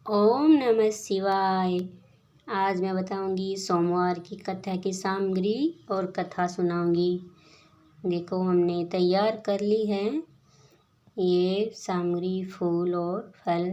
ओम नमः शिवाय। आज मैं बताऊंगी सोमवार की कथा की सामग्री और कथा सुनाऊंगी। देखो, हमने तैयार कर ली है ये सामग्री, फूल और फल।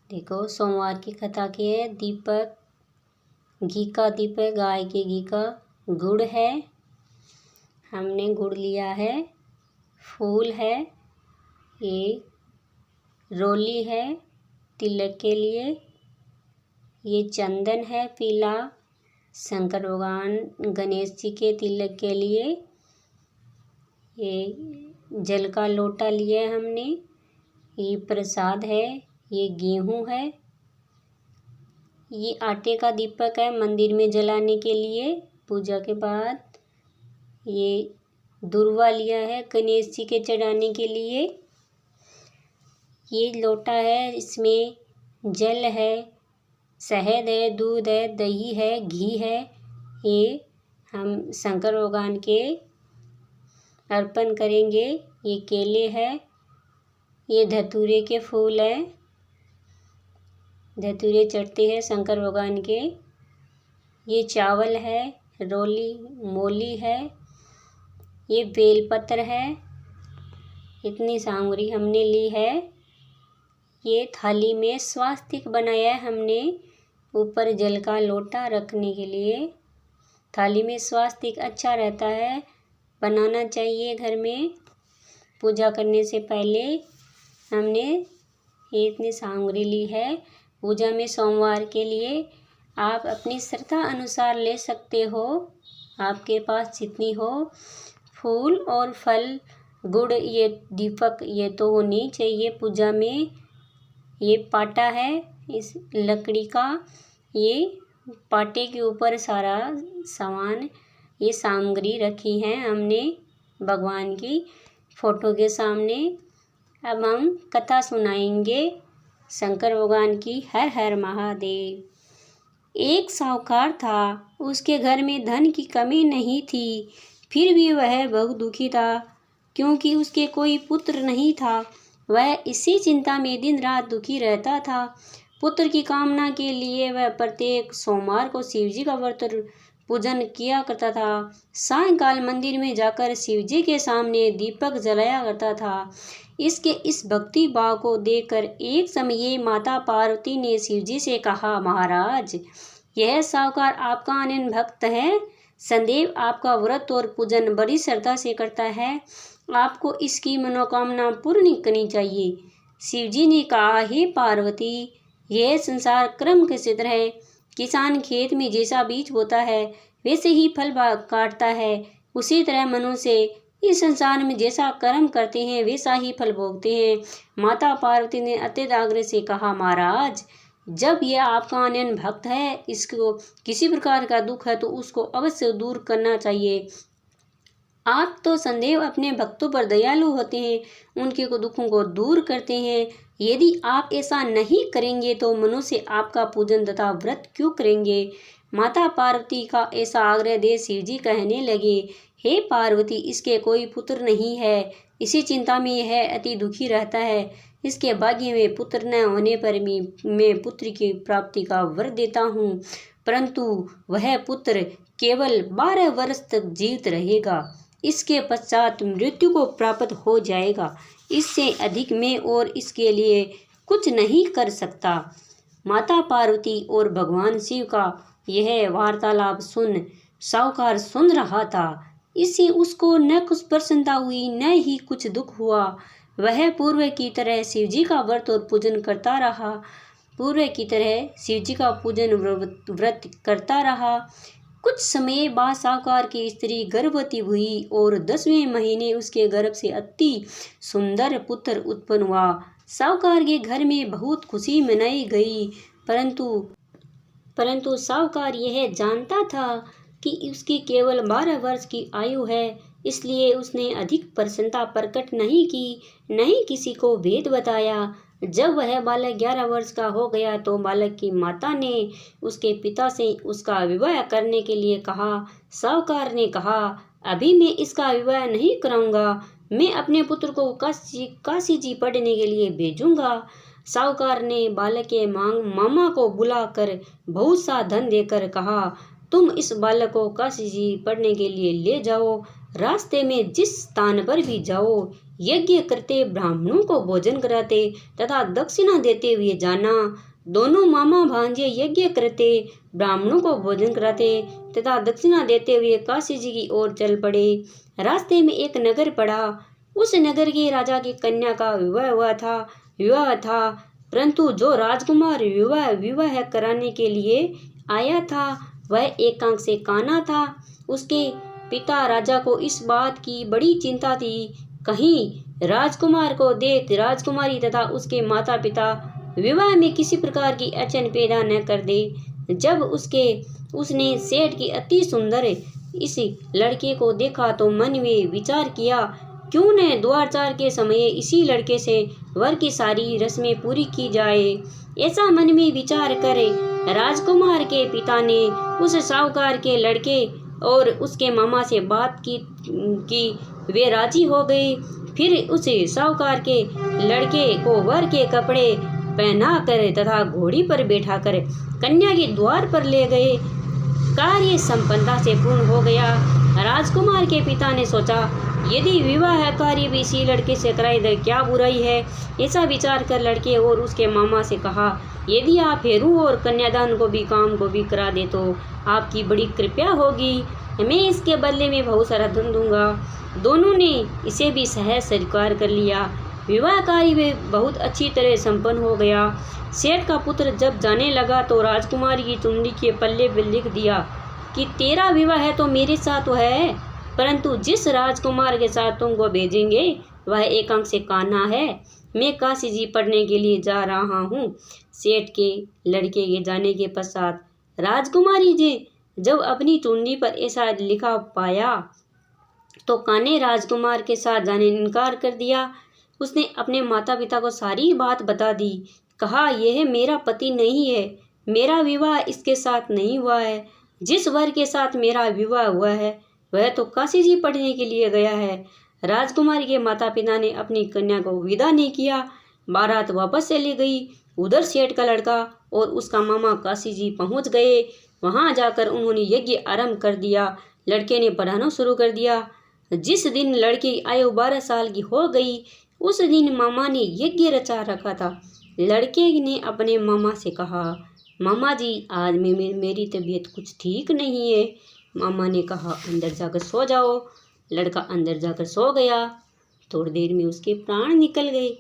देखो, सोमवार की कथा की है। दीपक, घी का दीपक, गाय के घी का, गुड़ है, हमने गुड़ लिया है। फूल है, ये रोली है तिलक के लिए। ये चंदन है पीला, शंकर भगवान गणेश जी के तिलक के लिए। ये जल का लोटा लिया है हमने। ये प्रसाद है, ये गेहूं है। ये आटे का दीपक है मंदिर में जलाने के लिए पूजा के बाद। ये दुर्वा लिया है गणेश जी के चढ़ाने के लिए। ये लोटा है, इसमें जल है, शहद है, दूध है, दही है, घी है। ये हम शंकर भगवान के अर्पण करेंगे। ये केले है, ये धतूरे के फूल है, धतूरे चढ़ते हैं शंकर भगवान के। ये चावल है, रोली मोली है, ये बेलपत्र है। इतनी सामग्री हमने ली है। ये थाली में स्वास्तिक बनाया है हमने, ऊपर जल का लोटा रखने के लिए। थाली में स्वास्तिक अच्छा रहता है, बनाना चाहिए घर में पूजा करने से पहले। हमने ये इतनी सामग्री ली है पूजा में सोमवार के लिए। आप अपनी श्रद्धा अनुसार ले सकते हो, आपके पास जितनी हो। फूल और फल, गुड़, ये दीपक, ये तो होनी चाहिए पूजा में। ये पाटा है इस लकड़ी का, ये पाटे के ऊपर सारा सामान, ये सामग्री रखी है हमने भगवान की फोटो के सामने। अब हम कथा सुनाएंगे शंकर भगवान की। हर हर महादेव। एक साहूकार था, उसके घर में धन की कमी नहीं थी, फिर भी वह बहुत दुखी था क्योंकि उसके कोई पुत्र नहीं था। वह इसी चिंता में दिन रात दुखी रहता था। पुत्र की कामना के लिए वह प्रत्येक सोमवार को शिवजी का व्रत पूजन किया करता था। सायंकाल मंदिर में जाकर शिवजी के सामने दीपक जलाया करता था। इसके इस भक्ति भाव को देखकर एक समय माता पार्वती ने शिवजी से कहा, महाराज, यह साहूकार आपका अनन्य भक्त है, सदैव आपका व्रत और पूजन बड़ी श्रद्धा से करता है, आपको इसकी मनोकामना पूर्ण करनी चाहिए। शिवजी ने कहा, हे पार्वती, यह संसार क्रम के सिद्ध है। किसान खेत में जैसा बीज बोता है वैसे ही फल काटता है, उसी तरह मनुष्य इस संसार में जैसा कर्म करते हैं वैसा ही फल भोगते हैं। माता पार्वती ने अत्यंत आग्रह से कहा, महाराज, जब यह आपका अनन्य भक्त है, इसको किसी प्रकार का दुख है तो उसको अवश्य दूर करना चाहिए। आप तो सदैव अपने भक्तों पर दयालु होते हैं, उनके दुखों को दूर करते हैं। यदि आप ऐसा नहीं करेंगे तो मनुष्य आपका पूजन तथा व्रत क्यों करेंगे। माता पार्वती का ऐसा आग्रह देख शिवजी कहने लगे, हे पार्वती, इसके कोई पुत्र नहीं है, इसी चिंता में यह अति दुखी रहता है। इसके भाग्य में पुत्र न होने पर भी मैं पुत्र की प्राप्ति का वर देता हूँ, परंतु वह पुत्र केवल 12 वर्ष तक जीवित रहेगा, इसके पश्चात मृत्यु को प्राप्त हो जाएगा। इससे अधिक मैं और इसके लिए कुछ नहीं कर सकता। माता पार्वती और भगवान शिव का यह वार्तालाप सुन साहूकार सुन रहा था। इससे उसको न कुछ प्रसन्नता हुई न ही कुछ दुख हुआ। वह पूर्व की तरह शिवजी का व्रत और पूजन करता रहा। पूर्व की तरह शिवजी का पूजन व्रत करता रहा। कुछ समय बाद साहूकार की स्त्री गर्भवती हुई और 10वें महीने उसके गर्भ से अति सुंदर पुत्र उत्पन्न हुआ। साहूकार के घर में बहुत खुशी मनाई गई, परंतु साहूकार यह जानता था कि उसकी केवल 12 वर्ष की आयु है, इसलिए उसने अधिक प्रसन्नता प्रकट नहीं की, न ही किसी को भेद बताया। जब वह बालक 11 वर्ष का हो गया तो बालक की माता ने उसके पिता से उसका विवाह करने के लिए कहा। साहूकार ने कहा, अभी मैं इसका विवाह नहीं कराऊंगा, मैं अपने पुत्र को काशी जी पढ़ने के लिए भेजूंगा। साहूकार ने बालक के मामा को बुलाकर बहुत सा धन देकर कहा, तुम इस बालक को काशी जी पढ़ने के लिए ले जाओ। रास्ते में जिस स्थान पर भी जाओ, यज्ञ करते ब्राह्मणों को भोजन कराते तथा दक्षिणा देते हुए जाना। दोनों मामा भांजे यज्ञ करते ब्राह्मणों को भोजन कराते तथा दक्षिणा देते हुए काशी जी की ओर चल पड़े। रास्ते में एक नगर पड़ा। उस नगर के राजा की कन्या का विवाह था, परंतु जो राजकुमार विवाह कराने के लिए आया था वह एकांक से काना था। उसके पिता राजा को इस बात की बड़ी चिंता थी, कहीं राजकुमार को देख राजकुमारी तथा उसके माता पिता विवाह में किसी प्रकार की अड़चन पैदा न कर दे। जब उसने सेठ की अति सुंदर इस लड़के को देखा तो मन में विचार किया, क्यों न द्वारचार के समय इसी लड़के से वर की सारी रस्में पूरी की जाए। ऐसा मन में विचार करे राजकुमार के पिता ने उस साहूकार के लड़के और उसके मामा से बात की वे राजी हो गए। फिर उस साहूकार के लड़के को वर के कपड़े पहना कर तथा घोड़ी पर बैठा कर कन्या के द्वार पर ले गए। कार्य संपन्नता से पूर्ण हो गया। राजकुमार के पिता ने सोचा, यदि विवाह कार्य भी इसी लड़के से कराए तो क्या बुराई है। ऐसा विचार कर लड़के और उसके मामा से कहा, यदि आप फेरू और कन्यादान को भी काम को भी करा दे तो आपकी बड़ी कृपया होगी, मैं इसके बदले में बहुत सारा धन दूंगा। दोनों ने इसे भी सहज स्वीकार कर लिया। विवाह कार्य में बहुत अच्छी तरह संपन्न हो गया। सेठ का पुत्र जब जाने लगा तो राजकुमारी की चुंडी के पल्ले पर लिख दिया कि तेरा विवाह है तो मेरे साथ है, परंतु जिस राजकुमार के साथ तुमको भेजेंगे वह एकांक से कान्हा है। मैं काशी जी पढ़ने के लिए जा रहा हूँ। सेठ के लड़के के जाने के पश्चात राजकुमारी जी जब अपनी चुंडी पर ऐसा लिखा पाया तो कान्हे राजकुमार के साथ जाने इनकार कर दिया। उसने अपने माता पिता को सारी बात बता दी। कहा, यह मेरा पति नहीं है, मेरा विवाह इसके साथ नहीं हुआ है। जिस वर के साथ मेरा विवाह हुआ है वह तो काशी जी पढ़ने के लिए गया है। राजकुमारी के माता पिता ने अपनी कन्या को विदा नहीं किया। बारात वापस चली गई। उधर सेठ का लड़का और उसका मामा काशी जी पहुंच गए। वहां जाकर उन्होंने यज्ञ आरंभ कर दिया। लड़के ने पढ़ाना शुरू कर दिया। जिस दिन लड़की आयु 12 साल की हो गई उस दिन मामा ने यज्ञ रचा रखा था। लड़के ने अपने मामा से कहा, मामा जी आज मेरी तबीयत कुछ ठीक नहीं है। मामा ने कहा, अंदर जाकर सो जाओ। लड़का अंदर जाकर सो गया। थोड़ी देर में उसके प्राण निकल गए।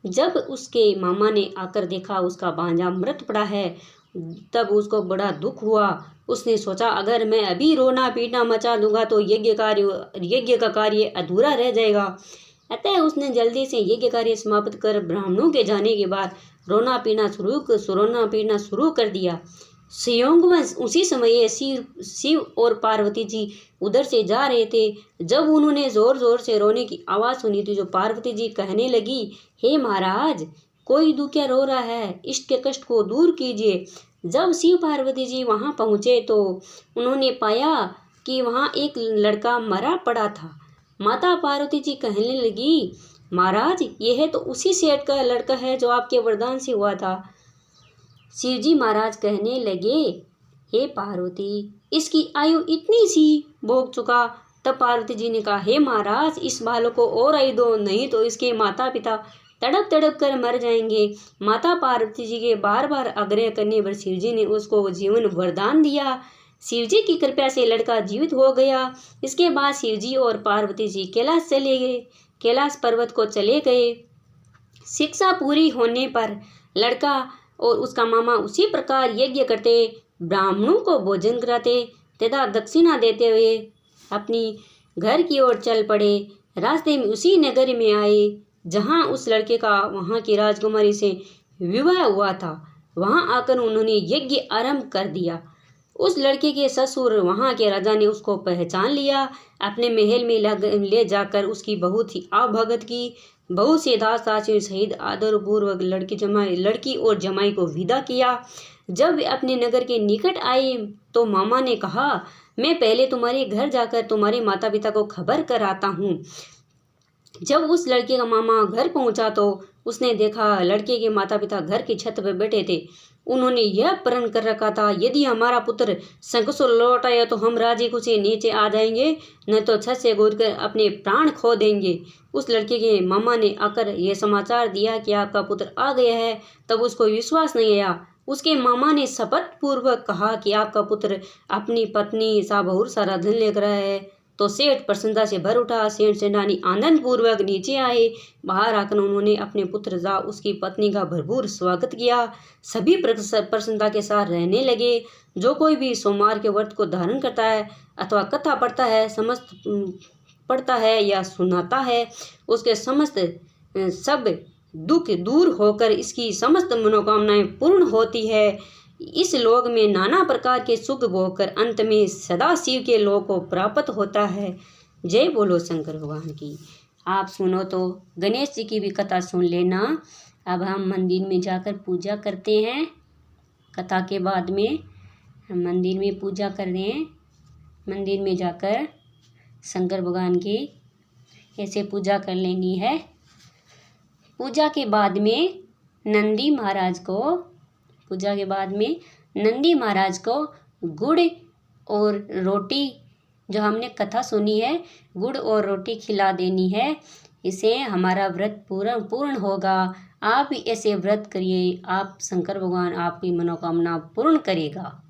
जब उसके मामा ने आकर देखा उसका भांजा मृत पड़ा है तब उसको बड़ा दुख हुआ। उसने सोचा, अगर मैं अभी रोना पीटना मचा दूंगा तो यज्ञ का कार्य अधूरा रह जाएगा। अतः उसने जल्दी से यज्ञ कार्य समाप्त कर ब्राह्मणों के जाने के बाद रोना पीना शुरू कर दिया। संयोग में उसी समय शिव और पार्वती जी उधर से जा रहे थे। जब उन्होंने जोर जोर से रोने की आवाज़ सुनी थी, जो पार्वती जी कहने लगी, हे महाराज, कोई दुखिया रो रहा है, इष्ट के कष्ट को दूर कीजिए। जब शिव पार्वती जी वहां पहुंचे तो उन्होंने पाया कि वहां एक लड़का मरा पड़ा था। माता पार्वती जी कहने लगी, महाराज, यह तो उसी सेठ का लड़का है जो आपके वरदान से हुआ था। शिवजी महाराज कहने लगे, हे पार्वती, इसकी आयु इतनी सी भोग चुका। तब पार्वती जी ने कहा, हे महाराज, इस बालक को और आयु दो, नहीं तो इसके माता पिता तड़प तड़प कर मर जाएंगे। माता पार्वती जी के बार बार आग्रह करने पर शिवजी ने उसको जीवन वरदान दिया। शिवजी की कृपा से लड़का जीवित हो गया। इसके बाद शिवजी और पार्वती जी कैलाश चले गए। कैलाश पर्वत को चले गए। शिक्षा पूरी होने पर लड़का और उसका मामा उसी प्रकार यज्ञ करते, ब्राह्मणों को भोजन कराते तथा दक्षिणा देते हुए अपनी घर की ओर चल पड़े। रास्ते में उसी नगर में आए जहां उस लड़के का वहां की राजकुमारी से विवाह हुआ था। वहां आकर उन्होंने यज्ञ आरंभ कर दिया। उस लड़के के ससुर वहां के राजा ने उसको पहचान लिया। अपने महल में ले जाकर उसकी बहुत ही आवभगत की। बहुत से दास दासियों सहित आदर पूर्वक लड़की और जमाई को विदा किया। जब वे अपने नगर के निकट आए तो मामा ने कहा, मैं पहले तुम्हारे घर जाकर तुम्हारे माता पिता को खबर कराता हूँ। जब उस लड़के का मामा घर पहुंचा तो उसने देखा लड़के के माता पिता घर की छत पर बैठे थे। उन्होंने यह प्रण कर रखा था, यदि हमारा पुत्र संकट लौट आया तो हम राजी खुशी नीचे आ जाएंगे, न तो छत से कूदकर अपने प्राण खो देंगे। उस लड़के के मामा ने आकर यह समाचार दिया कि आपका पुत्र आ गया है। तब उसको विश्वास नहीं आया। उसके मामा ने शपथ पूर्वक कहा कि आपका पुत्र अपनी पत्नी सा बहुत सारा धन लेकर आया है। तो सेठ प्रसन्नता से भर उठा। सेठ सेनानी आनंद पूर्वक नीचे आए। बाहर आकर उन्होंने अपने पुत्र सा उसकी पत्नी का भरपूर स्वागत किया। सभी प्रसन्नता के साथ रहने लगे। जो कोई भी सोमवार के व्रत को धारण करता है अथवा कथा पढ़ता है, समस्त पढ़ता है या सुनाता है, उसके समस्त सब दुख दूर होकर इसकी समस्त मनोकामनाएं पूर्ण होती है। इस लोक में नाना प्रकार के सुख भोगकर अंत में सदा शिव के लोक को प्राप्त होता है। जय बोलो शंकर भगवान की। आप सुनो तो गणेश जी की भी कथा सुन लेना। अब हम मंदिर में जाकर पूजा करते हैं। कथा के बाद में हम मंदिर में पूजा कर रहे हैं। मंदिर में जाकर शंकर भगवान की ऐसे पूजा कर लेनी है। पूजा के बाद में नंदी महाराज को गुड़ और रोटी, जो हमने कथा सुनी है, गुड़ और रोटी खिला देनी है। इसे हमारा व्रत पूर्ण होगा। आप भी ऐसे व्रत करिए, आप शंकर भगवान आपकी मनोकामना पूर्ण करेगा।